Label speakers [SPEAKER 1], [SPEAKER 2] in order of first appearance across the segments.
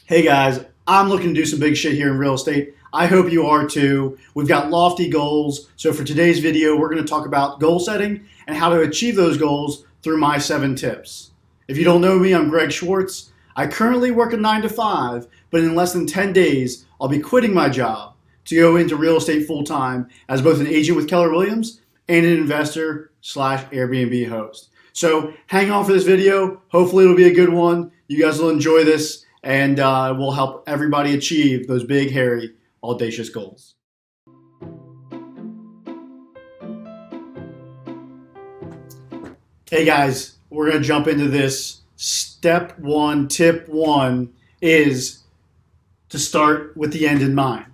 [SPEAKER 1] Hey guys, I'm looking to do some big shit here in real estate. I hope you are too. We've got lofty goals. So for today's video, we're going to talk about goal setting and how to achieve those goals through my 7 tips. If you don't know me, I'm Greg Schwartz. I currently work a 9 to 5, but in less than 10 days, I'll be quitting my job to go into real estate full time as both an agent with Keller Williams and an investor / Airbnb host. So hang on for this video. Hopefully it'll be a good one. You guys will enjoy this, and we'll help everybody achieve those big, hairy, audacious goals. Hey guys, we're going to jump into this. Step 1, tip 1 is to start with the end in mind.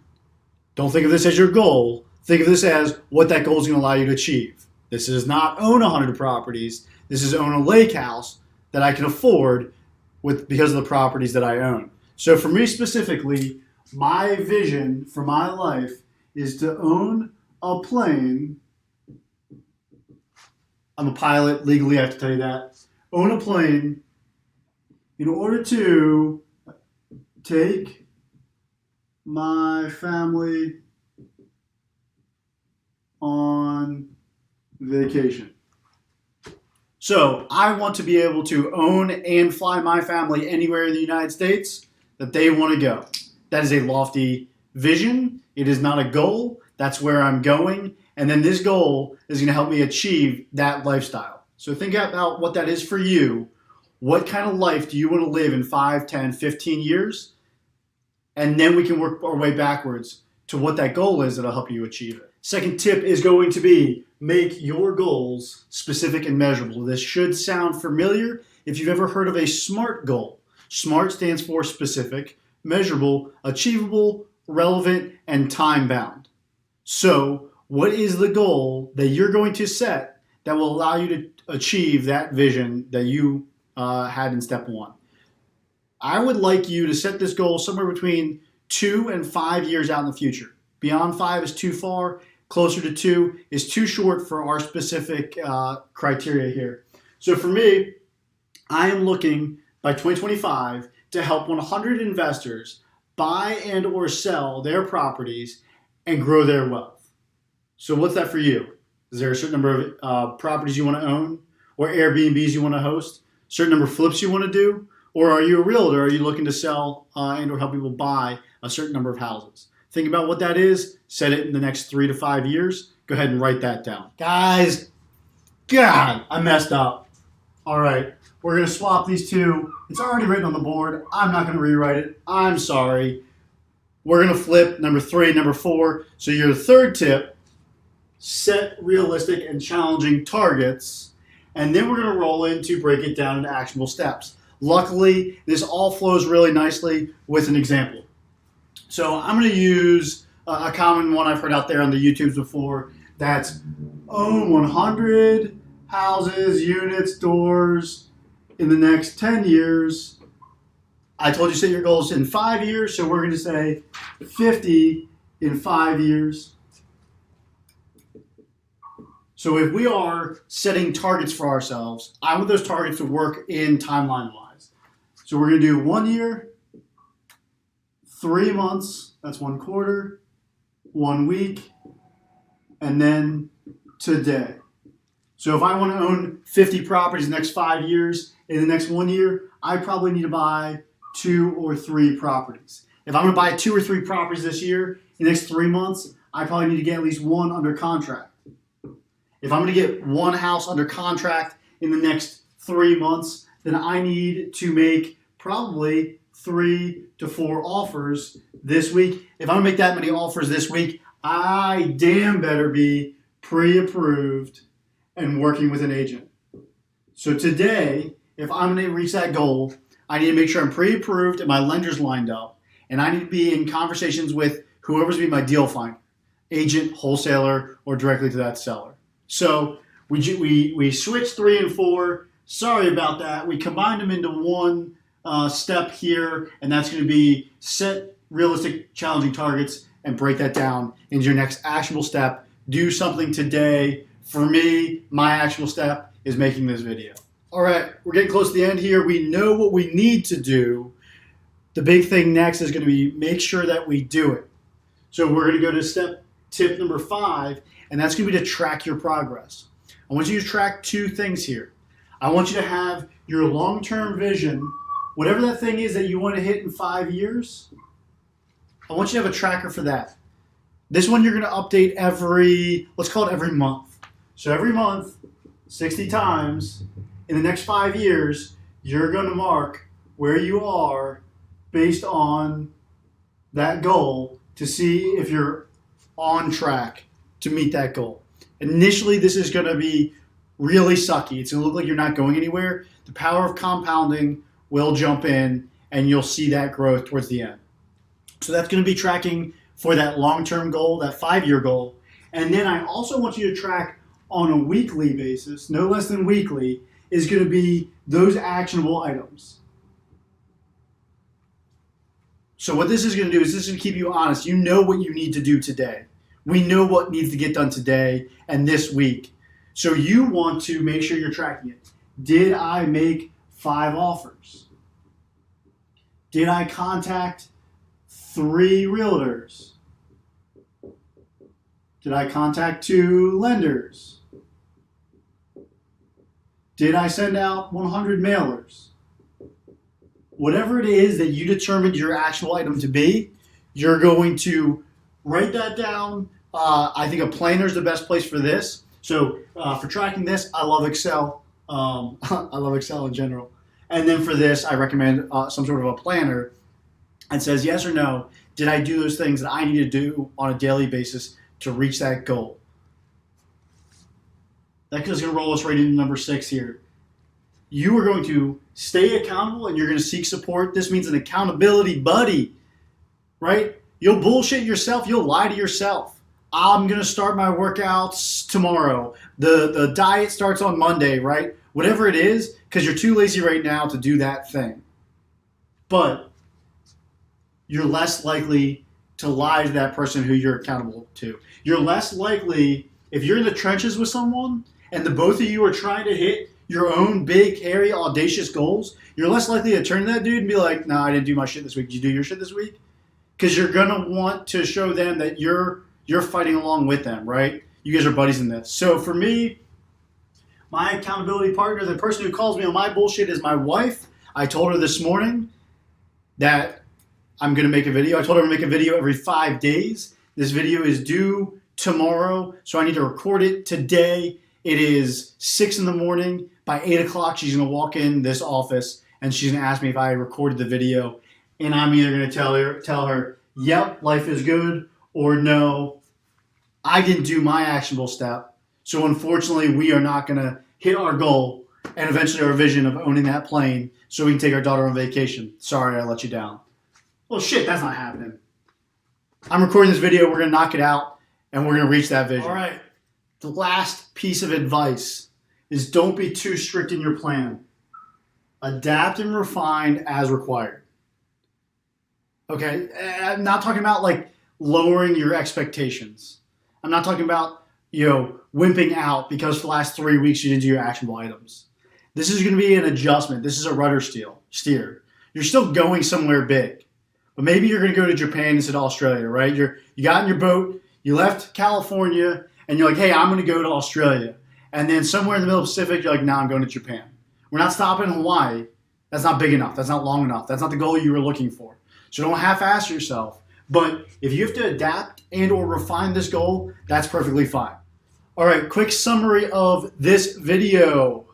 [SPEAKER 1] Don't think of this as your goal. Think of this as what that goal is going to allow you to achieve. This is not own 100 properties. This is own a lake house that I can afford because of the properties that I own. So for me specifically, my vision for my life is to own a plane. I'm a pilot, legally I have to tell you that. Own a plane in order to take my family on vacation. So I want to be able to own and fly my family anywhere in the United States that they want to go. That is a lofty vision. It is not a goal. That's where I'm going. And then this goal is going to help me achieve that lifestyle. So think about what that is for you. What kind of life do you want to live in 5, 10, 15 years? And then we can work our way backwards to what that goal is that'll help you achieve it. Second tip is going to be make your goals specific and measurable. This should sound familiar if you've ever heard of a SMART goal. SMART stands for specific, measurable, achievable, relevant, and time-bound. So what is the goal that you're going to set that will allow you to achieve that vision that you had in step 1? I would like you to set this goal somewhere between 2 and 5 years out in the future. Beyond 5 is too far. Closer to 2 is too short for our specific criteria here. So for me, I am looking by 2025 to help 100 investors buy and or sell their properties and grow their wealth. So what's that for you? Is there a certain number of properties you want to own, or Airbnbs you want to host, certain number of flips you want to do, or are you a realtor? Are you looking to sell and or help people buy a certain number of houses? Think about what that is. Set it in the next 3 to 5 years. Go ahead and write that down. Guys, God, I messed up. All right, we're going to swap these two. It's already written on the board. I'm not going to rewrite it. I'm sorry. We're going to flip number 3, number 4. So your third tip, set realistic and challenging targets. And then we're going to roll into break it down into actionable steps. Luckily, this all flows really nicely with an example. So I'm going to use a common one I've heard out there on the YouTubes before. That's own 100 houses, units, doors in the next 10 years. I told you set your goals in 5 years, so we're going to say 50 in 5 years. So if we are setting targets for ourselves, I want those targets to work in timeline-wise. So we're going to do 1 year, 3 months, that's 1 quarter, 1 week, and then today. So if I want to own 50 properties in the next 5 years, in the next 1 year, I probably need to buy 2 or 3 properties. If I'm going to buy 2 or 3 properties this year, in the next 3 months, I probably need to get at least 1 under contract. If I'm going to get 1 house under contract in the next 3 months, then I need to make probably 3 to 4 offers this week. If I'm going to make that many offers this week, I damn better be pre-approved and working with an agent. So today, if I'm going to reach that goal, I need to make sure I'm pre-approved and my lender's lined up, and I need to be in conversations with whoever's be my deal finder, agent, wholesaler, or directly to that seller. So we switched 3 and 4. Sorry about that. We combined them into one step here, and that's going to be set realistic, challenging targets and break that down into your next actionable step. Do something today. For me, my actionable step is making this video. All right, we're getting close to the end here. We know what we need to do. the big thing next is going to be make sure that we do it. So we're going to go to tip number 5, and that's going to be to track your progress. I want you to track 2 things here. I want you to have your long-term vision, whatever that thing is that you want to hit in 5 years. I want you to have a tracker for that. This one you're going to update let's call it every month. So every month, 60 times, in the next 5 years, you're going to mark where you are based on that goal to see if you're on track to meet that goal. Initially, this is going to be really sucky. It's going to look like you're not going anywhere. The power of compounding will jump in, and you'll see that growth towards the end. So that's going to be tracking for that long-term goal, that 5-year goal. And then I also want you to track on a weekly basis, no less than weekly, is going to be those actionable items. So what this is going to do is this is going to keep you honest. You know what you need to do today. We know what needs to get done today and this week. So you want to make sure you're tracking it. Did I make 5 offers? Did I contact 3 realtors? Did I contact 2 lenders? Did I send out 100 mailers? Whatever it is that you determined your actual item to be, you're going to write that down. I think a planner is the best place for this. So for tracking this, I love Excel. I love Excel in general. And then for this, I recommend some sort of a planner that says yes or no. Did I do those things that I need to do on a daily basis to reach that goal? That is going to roll us right into number 6 here. You are going to stay accountable and you're going to seek support. This means an accountability buddy, right? You'll bullshit yourself. You'll lie to yourself. I'm going to start my workouts tomorrow. The diet starts on Monday, right? Whatever it is, because you're too lazy right now to do that thing. But you're less likely to lie to that person who you're accountable to. You're less likely, if you're in the trenches with someone and the both of you are trying to hit your own big, hairy, audacious goals, you're less likely to turn to that dude and be like, "No, I didn't do my shit this week. Did you do your shit this week?" Because you're going to want to show them that you're fighting along with them, right? You guys are buddies in this. So for me, my accountability partner, the person who calls me on my bullshit, is my wife. I told her this morning that I'm going to make a video. I told her to make a video every 5 days. This video is due tomorrow, so I need to record it today. It is 6 in the morning. By 8 o'clock, she's going to walk in this office, and she's going to ask me if I recorded the video. And I'm either going to tell her, yep, life is good, or no, I didn't do my actionable step. So unfortunately, we are not going to hit our goal and eventually our vision of owning that plane so we can take our daughter on vacation. Sorry, I let you down. Well, shit, that's not happening. I'm recording this video. We're going to knock it out, and we're going to reach that vision. All right. The last piece of advice is don't be too strict in your plan. Adapt and refine as required. Okay? I'm not talking about like lowering your expectations. I'm not talking about, wimping out because for the last 3 weeks you didn't do your actionable items. This is going to be an adjustment. This is a rudder steer. You're still going somewhere big. But maybe you're going to go to Japan instead of Australia, right? You got in your boat, you left California, and you're like, hey, I'm going to go to Australia. And then somewhere in the middle of the Pacific, you're like, nah, I'm going to Japan. We're not stopping in Hawaii. That's not big enough. That's not long enough. That's not the goal you were looking for. So don't half-ass yourself. But if you have to adapt and or refine this goal, that's perfectly fine. All right, quick summary of this video.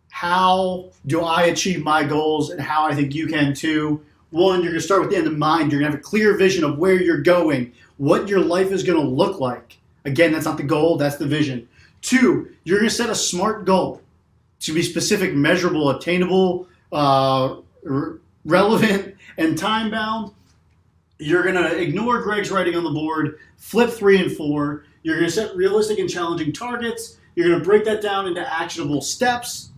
[SPEAKER 1] How do I achieve my goals and how I think you can too? 1, you're going to start with the end in mind. You're going to have a clear vision of where you're going, what your life is going to look like. Again, that's not the goal, that's the vision. 2, you're going to set a SMART goal to be specific, measurable, attainable, relevant, and time-bound. You're going to ignore Greg's writing on the board, flip 3 and 4. You're going to set realistic and challenging targets. You're going to break that down into actionable steps.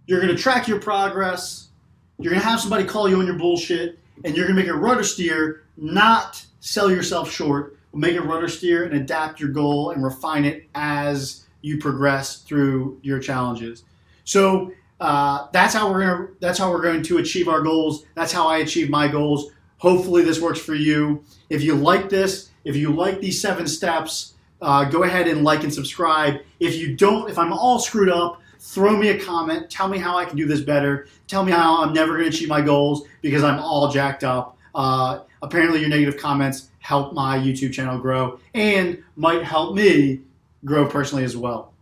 [SPEAKER 1] You're going to track your progress. You're going to have somebody call you on your bullshit, and you're going to make a rudder steer, not sell yourself short, but make a rudder steer and adapt your goal and refine it as you progress through your challenges. So that's how we're going to achieve our goals. That's how I achieve my goals. Hopefully this works for you. If you like this, if you like these 7 steps, go ahead and like and subscribe. If you don't, if I'm all screwed up, throw me a comment. Tell me how I can do this better. Tell me how I'm never going to achieve my goals because I'm all jacked up. Apparently your negative comments help my YouTube channel grow and might help me grow personally as well.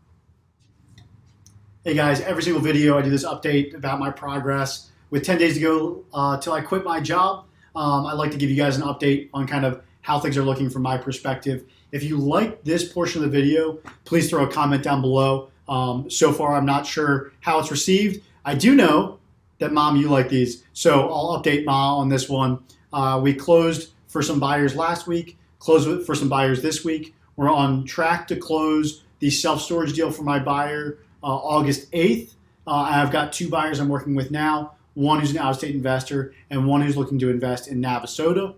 [SPEAKER 1] Hey guys, every single video I do this update about my progress. With 10 days to go till I quit my job, I'd like to give you guys an update on kind of how things are looking from my perspective. If you like this portion of the video, please throw a comment down below. So far, I'm not sure how it's received. I do know that, Mom, you like these, so I'll update Ma on this one. We closed for some buyers last week, closed for some buyers this week. We're on track to close the self-storage deal for my buyer August 8th. I've got 2 buyers I'm working with now, one who's an out-of-state investor and one who's looking to invest in Navasota.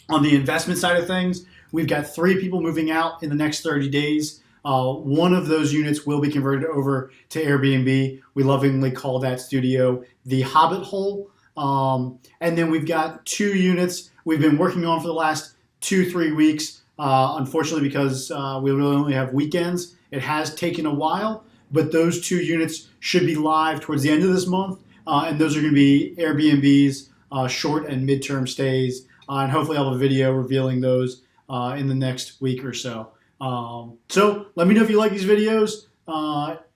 [SPEAKER 1] On the investment side of things, we've got 3 people moving out in the next 30 days. One of those units will be converted over to Airbnb. We lovingly call that studio the Hobbit Hole. And then we've got 2 units we've been working on for the last 2-3 weeks. Unfortunately, because we really only have weekends, it has taken a while, but those 2 units should be live towards the end of this month. And those are going to be Airbnbs, short and midterm stays. And hopefully I'll have a video revealing those in the next week or so. So let me know if you like these videos.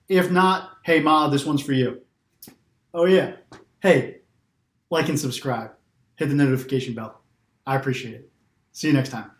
[SPEAKER 1] If not, hey Ma, this one's for you. Oh yeah. Hey, like and subscribe. Hit the notification bell. I appreciate it. See you next time.